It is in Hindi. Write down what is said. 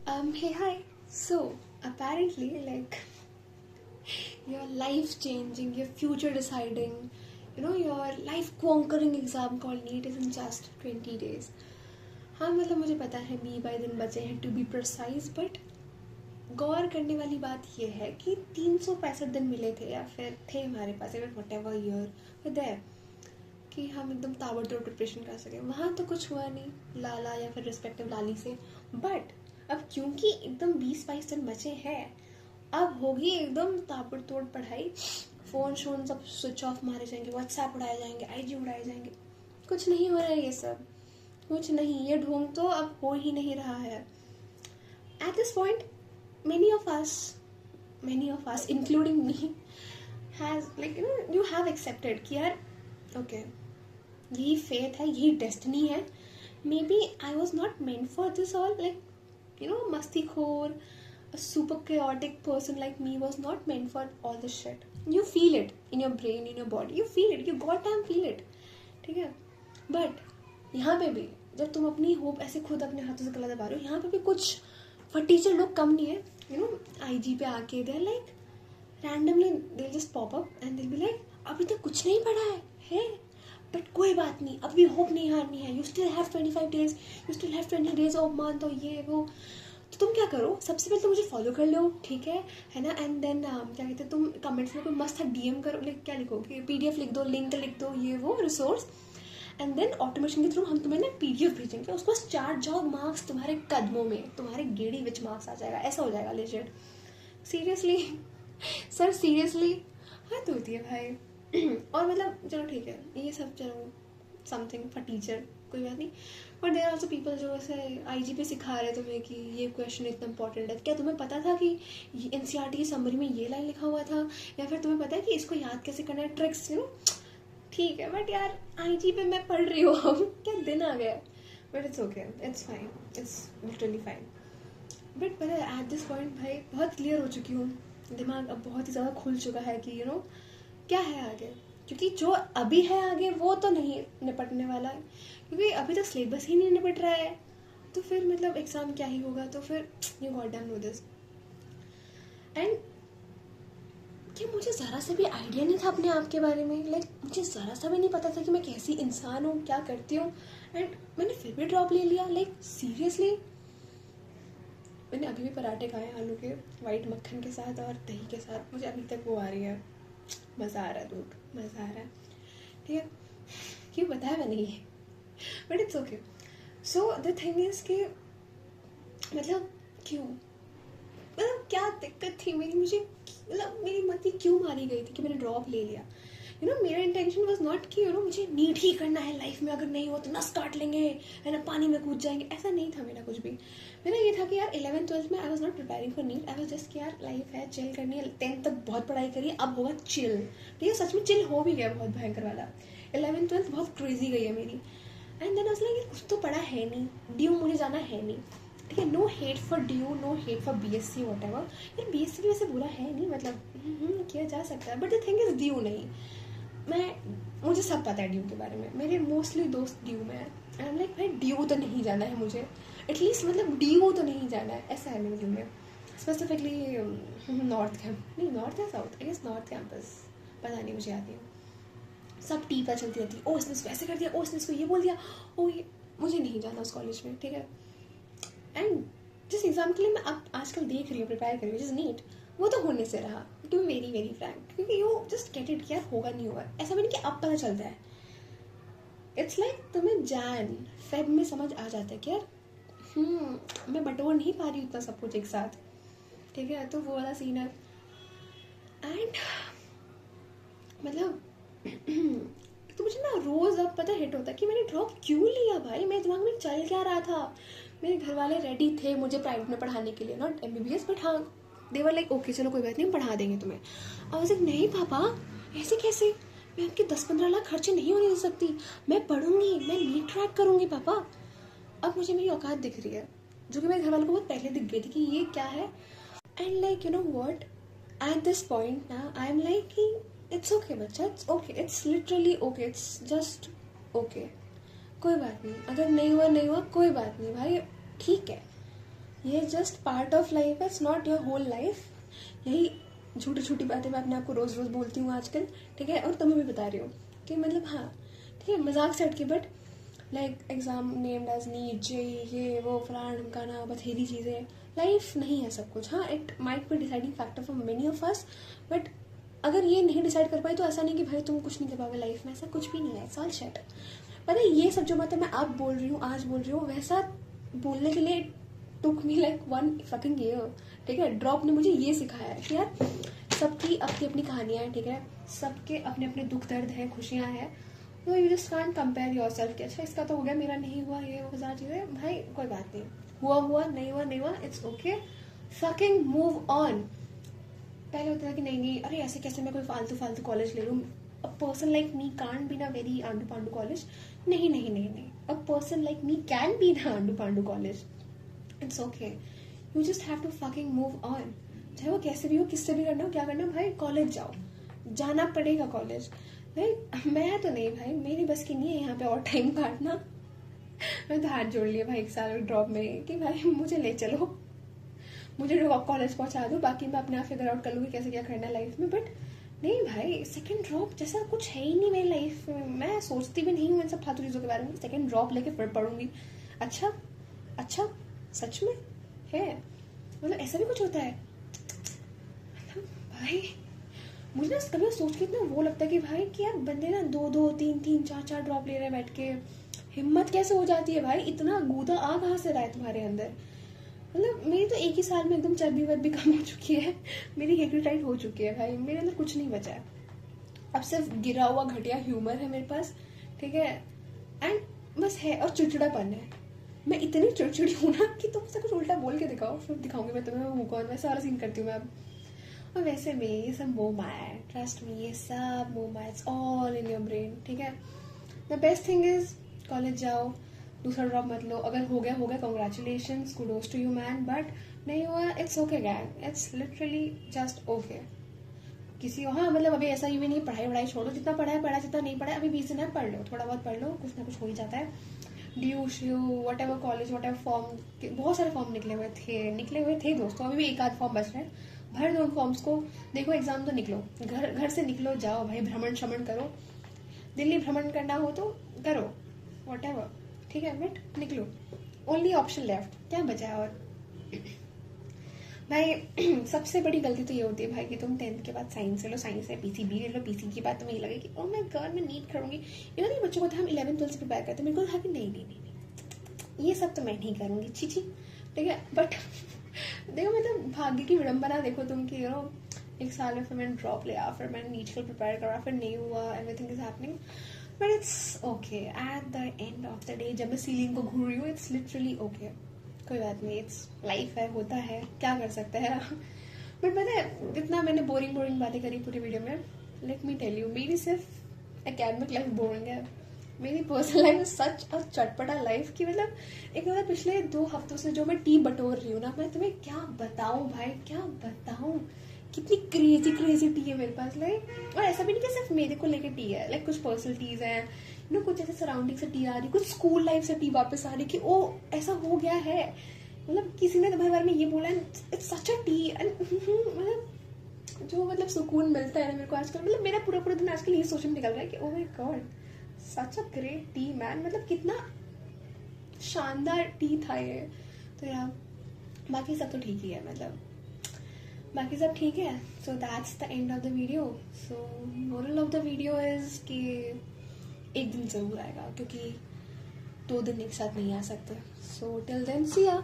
Hey, hi. So, apparently, like, your life changing, your future deciding, your life conquering exam called NEET is in just 20 days. हाँ मतलब मुझे पता है 20 दिन बचे हैं टू बी प्रिसाइज, बट गौर करने वाली बात यह है कि 365 दिन मिले थे या फिर थे हमारे पास, वट एवर ईयर देयर, कि हम एकदम ताबड़तोड़ प्रिपरेशन कर सकें. वहाँ तो कुछ हुआ नहीं लाला या फिर रिस्पेक्टिव लाली से. बट अब क्योंकि एकदम 20-22 दिन बचे हैं, अब होगी एकदम ताबड़तोड़ पढ़ाई. फ़ोन शोन सब स्विच ऑफ मारे जाएंगे, व्हाट्सएप उड़ाए जाएंगे, आईजी उड़ाए जाएंगे. कुछ नहीं हो रहा है ये सब, कुछ नहीं. ये ढोंग तो अब हो ही नहीं रहा है. At this point many of us including me has you have accepted कि यार okay, यही फेथ है, यही डेस्टिनी है. Maybe I was not meant for this all. मस्ती खोर, a super chaotic person like me was not meant for all this shit. You feel it in your brain, in your body. You feel it, you goddamn feel it. ठीक है. बट यहाँ पे भी जब तुम अपनी होप ऐसे खुद अपने हाथों से गला दबा रहे हो, यहाँ पे भी कुछ फटीचर लोग कम नहीं है. IG पे आके they like randomly they just pop up and they be like अभी तक कुछ नहीं पढ़ा है बट कोई बात नहीं, अब भी होप नहीं हारनी है. You still have 25 days, you still have 20 days of month, और ये वो. तो तुम क्या करो, सबसे पहले तो मुझे फॉलो कर लो, ठीक है ना. एंड देन क्या कहते हैं, तुम कमेंट्स में कोई मस्त DM करो, क्या लिखो कि PDF लिख दो, लिंक लिख दो, ये वो रिसोर्स. एंड देन ऑटोमेशन के थ्रू हम तुम्हें ना PDF भेजेंगे, उसको बस चार जॉब मार्क्स तुम्हारे कदमों में, तुम्हारे गेड़ी विच मार्क्स आ जाएगा. ऐसा हो जाएगा लेजेंड. सीरियसली सर, सीरियसली हद होती है भाई. और मतलब चलो ठीक है, ये सब चलो समथिंग फॉर टीचर, कोई बात नहीं. बट देर आल्सो पीपल जो ऐसे IG पे सिखा रहे तुम्हें कि ये क्वेश्चन इतना इंपॉर्टेंट है. क्या तुम्हें पता था कि NCERT की समरी में ये लाइन लिखा हुआ था, या फिर तुम्हें पता है कि इसको याद कैसे करना है, ट्रिक्स ठीक है. बट यार IG पे मैं पढ़ रही हूँ अब क्या दिन आ गया. But it's okay, it's fine, it's literally fine. But पता है एट दिस पॉइंट भाई बहुत क्लियर हो चुकी हूँ. दिमाग अब बहुत ही ज़्यादा खुल चुका है कि क्या है आगे. क्योंकि जो अभी है आगे वो तो नहीं निपटने वाला है, क्योंकि अभी तक सिलेबस ही नहीं निपट रहा है. तो फिर मतलब एग्ज़ाम क्या ही होगा. तो फिर you got damn know this. And कि मुझे ज़रा सा भी आइडिया नहीं था अपने आप के बारे में. मुझे ज़रा सा भी नहीं पता था कि मैं कैसी इंसान हूँ, क्या करती हूँ. एंड मैंने फिर भी ड्रॉप ले लिया. सीरियसली मैंने अभी भी पराठे खाए आलू के वाइट मक्खन के साथ और दही के साथ. मुझे अभी तक वो आ रही है, मज़ा आ रहा है दूध, मज़ा आ रहा है. ठीक है, क्यों बताया मैंने ये, but it's okay. So the thing is कि मतलब क्यों, मतलब क्या दिक्कत थी मेरी, मुझे मतलब मेरी मती क्यों मारी गई थी कि मैंने ड्रॉप ले लिया. मेरा इंटेंशन वॉज नॉट कि मुझे नीट ही करना है लाइफ में, अगर नहीं हो तो नस काट लेंगे, है ना, पानी में कूद जाएंगे. ऐसा नहीं था मेरा कुछ भी. मेरा ये था कि यार 11th-12th में I was not preparing for NEET. I was just कि यार लाइफ है, चिल करनी है. 10th तक बहुत पढ़ाई करी, अब होगा चिल. ठीक है, सच में चिल हो भी गया बहुत भयंकर वाला. 11th-12th बहुत क्रेजी गई है मेरी. एंड देन उसने कुछ तो पढ़ा है नहीं, ड्यू मुझे जाना है नहीं. ठीक है, no hate for DU, no hate for BSc whatever. यार BSc भी वैसे बुरा है नहीं, मतलब किया जा सकता है. But the thing is due नहीं. मुझे सब पता है ड्यू के बारे में, मेरे मोस्टली दोस्त ड्यू में है. आई एम लाइक भाई ड्यू तो नहीं जाना है मुझे, एटलीस्ट मतलब ड्यू तो नहीं जाना है. ऐसा है मेरे दिल में. स्पेसिफिकली नॉर्थ कैंप, नहीं नॉर्थ या south, I guess north campus, पता नहीं, मुझे याद नहीं. सब टीपा चलती रहती है, ओ इसने इसको ऐसे कर दिया, ओ इसने इसको ये बोल दिया, ओ ये. मुझे नहीं जाना उस कॉलेज में. ठीक है. एंड जिस एग्ज़ाम के लिए मैं अब आजकल देख रही हूँ, प्रिपेयर कर रही हूँ, जिस नीट, वो तो होने से रहा. To be very very frank, क्योंकि यू जस्ट गेट इट कि यार होगा नहीं होगा. ऐसा भी नहीं कि अब पता चलता है. इट्स लाइक तुम्हें जैन फेब में समझ आ जाता है कि यार मैं बटोर नहीं पा रही हूँ इतना सब कुछ एक साथ. ठीक है, तो वो वाला सीन है. एंड मतलब तो मुझे ना रोज़ अब पता हिट होता है कि मैंने ड्रॉप क्यों लिया भाई. मेरे दिमाग में चल क्या रहा था. मेरे घर वाले रेडी थे मुझे प्राइवेट में पढ़ाने के लिए, नॉट MBBS, बट हाँ देवर लाइक ओके चलो कोई बात नहीं, हम पढ़ा देंगे तुम्हें. और नहीं पापा, ऐसे कैसे, मैं आपके 10-15 लाख खर्चे नहीं होने दे सकती. मैं पढ़ूंगी, मैं नीट क्रैक करूंगी पापा. अब मुझे मेरी औकात दिख रही है, जो कि मेरे घर वालों को बहुत पहले दिख गई थी कि ये क्या है. And like you know what, at this point ना आई एम लाइक कि इट्स ओके बच्चा, it's okay, it's literally okay, it's just okay. कोई बात नहीं, अगर नहीं हुआ नहीं हुआ कोई बात नहीं भाई, ठीक है. ये जस्ट पार्ट ऑफ लाइफ है, it's not your whole life. यही छोटी छोटी बातें मैं अपने आप को रोज रोज बोलती हूँ आजकल, ठीक है, और तुम्हें भी बता रही हूँ कि मतलब हाँ ठीक है, मजाक से हट के, but like exam named as NEET, JEE, ये वो फलाना ढमकाना, बथेरी चीज़ें, लाइफ नहीं है सब कुछ। हाँ, it might be deciding factor for many of us, but अगर ये नहीं डिसाइड कर पाए तो ऐसा नहीं कि भाई तुम कुछ नहीं कर पाओगे लाइफ में, ऐसा कुछ भी नहीं है, इट्स ऑल शिट। पता है, ये सब जो बातें मैं अब बोल रही हूँ, आज बोल रही हूँ, वैसा बोलने के लिए टुक मी लाइक 1 fucking year, ठीक है। ड्रॉप ने मुझे ये सिखाया है कि यार सबकी अपनी अपनी कहानियाँ हैं, ठीक है, सबके अपने अपने दुख दर्द हैं, खुशियाँ हैं, तो you just can't compare your self कि अच्छा इसका तो हो गया, मेरा नहीं हुआ, ये वो सारी चीज़ें। भाई कोई बात नहीं, हुआ हुआ, नहीं हुआ नहीं हुआ, it's okay, fucking move on. पहले होता था कि नहीं अरे ऐसे कैसे मैं कोई फालतू कॉलेज ले लूँ, a person like me can't be ना वेरी आंडू पांडू कॉलेज। नहीं नहीं नहीं नहीं, a person like me can be ना आंडू पांडू college, it's okay, you just have to fucking move on. चाहे वो कैसे भी हो, किससे भी करना हो, क्या करना हो, भाई कॉलेज जाओ, जाना पड़ेगा कॉलेज। भाई मैं तो नहीं, भाई मेरी बस की नहीं है यहाँ पे और टाइम काटना। मैं तो हाथ जोड़ लिया भाई 1 साल ड्रॉप में कि भाई मुझे ले चलो, मुझे कॉलेज पहुंचा दो, बाकी मैं अपने आप फिगर आउट कर लूँगी कैसे क्या करना है लाइफ में। बट नहीं भाई, सेकंड ड्रॉप जैसा कुछ है ही नहीं मेरी लाइफ में, मैं सोचती भी नहीं हूँ इन सब फालतू चीज़ों के बारे में। सेकंड ड्रॉप लेके फिर पढ़ूंगी, अच्छा अच्छा सच में है, मतलब ऐसा भी कुछ होता है। मतलब भाई मुझे ना कभी सोच के इतना वो लगता है कि भाई कि यार बंदे ना 2-2, 3-3, 4-4 ड्रॉप ले रहे हैं बैठ के, हिम्मत कैसे हो जाती है भाई, इतना गूदा आ कहाँ से रहा है तुम्हारे अंदर। मतलब मेरी तो 1 ही साल में एकदम चर्बी वर्बी कम हो चुकी है, मेरी हेगरी टाइट हो चुकी है भाई, मेरे अंदर कुछ नहीं बचा है, अब सिर्फ गिरा हुआ घटिया ह्यूमर है मेरे पास, ठीक है, एंड बस है, और चिड़चिड़ापन है। मैं इतनी चिड़चिड़ी हूँ ना कि तुम मुझसे कुछ उल्टा बोल के दिखाओ, फिर दिखाऊंगी मैं तुम्हें हूँ कौन, वैसा वाला सीन करती हूँ मैं अब। और वैसे भी ये सब मोह माया है, ट्रस्ट मी, ये सब मोह माया, it's all in your brain, ठीक है। The best thing is college जाओ, दूसरा ड्रॉप मत लो, अगर हो गया congratulations, kudos to you man, but नहीं हुआ it's okay gang, it's literally just okay. किसी हाँ मतलब अभी ऐसा ही भी नहीं, पढ़ाई छोड़ो, जितना पढ़ा है पढ़ा, जितना नहीं पढ़ा है अभी 20 दिन है, पढ़ लो, थोड़ा बहुत पढ़ लो, कुछ ना कुछ हो ही जाता है। Due श्यू what ever college, what ever form, बहुत सारे फॉर्म निकले हुए थे दोस्तों, अभी भी 1 आध फॉर्म बच रहे हैं, भर दो उन फॉर्म्स को, देखो एग्जाम तो निकलो, घर से निकलो, जाओ भाई भ्रमण श्रमण करो, दिल्ली भ्रमण करना हो तो करो, वट एवर, ठीक है, बट निकलो, ओनली ऑप्शन लेफ्ट, क्या बचा है। और भाई सबसे बड़ी गलती तो ये होती है भाई कि तुम 10th के बाद साइंस ले लो, साइंस से पीसीबी ले लो, पीसी के बाद तुम्हें ये लगे कि ओह माय गॉड मैं नीट करूंगी। ये नहीं बच्चों को था हम 11th 12th से प्रिपेयर करते, मेरे को था कि नहीं ये सब तो मैं नहीं करूंगी, छी, ठीक है। बट देखो मतलब भाग्य की विडंबना देखो तुम कि 1 साल में फिर मैंने ड्रॉप लिया, फिर मैंने नीट के लिए प्रिपेयर करा, फिर नहीं हुआ, everything is happening, but it's okay at the end of the day. जब मैं सीलिंग को घूर रही हूँ इट्स लिटरली ओके, कोई बात नहीं, इट्स लाइफ है, होता है, क्या कर सकते हैं। बट पता है इतना मैंने बोरिंग बातें करी पूरी वीडियो में, लेट मी टेल यू, मेरी सिर्फ एकेडमिक लाइफ बोरिंग है, मेरी पर्सनल लाइफ में सच और चटपटा लाइफ की, मतलब एक मतलब पिछले 2 हफ्तों से जो मैं टी बटोर रही हूँ ना, मैं तुम्हें क्या बताऊँ भाई, क्या बताऊँ, कितनी क्रेजी टी है मेरे पास, लाइक। और ऐसा भी नहीं कि सिर्फ मेरे को लेके टी है, लाइक कुछ पर्सनल टीज है, कुछ ऐसे सराउंडिंग से टी आ रही, कुछ स्कूल लाइफ से टी वापस आ रही कि ओ ऐसा हो गया है, मतलब किसी ने तुम्हारे बारे में ये बोला, इट्स सच अ टी, मतलब जो मतलब सुकून मिलता है ना मेरे को आजकल, मतलब मेरा पूरा दिन आजकल ये सोचने में निकल रहा है कि oh my God such a great T man, मतलब कितना शानदार टी था ये। तो यार बाकी सब तो ठीक ही है, मतलब बाकी सब ठीक है। So that's the end of the video. So moral of the video is कि एक दिन जरूर आएगा, क्योंकि 2 दिन एक साथ नहीं आ सकते। सो टिल देन सी या।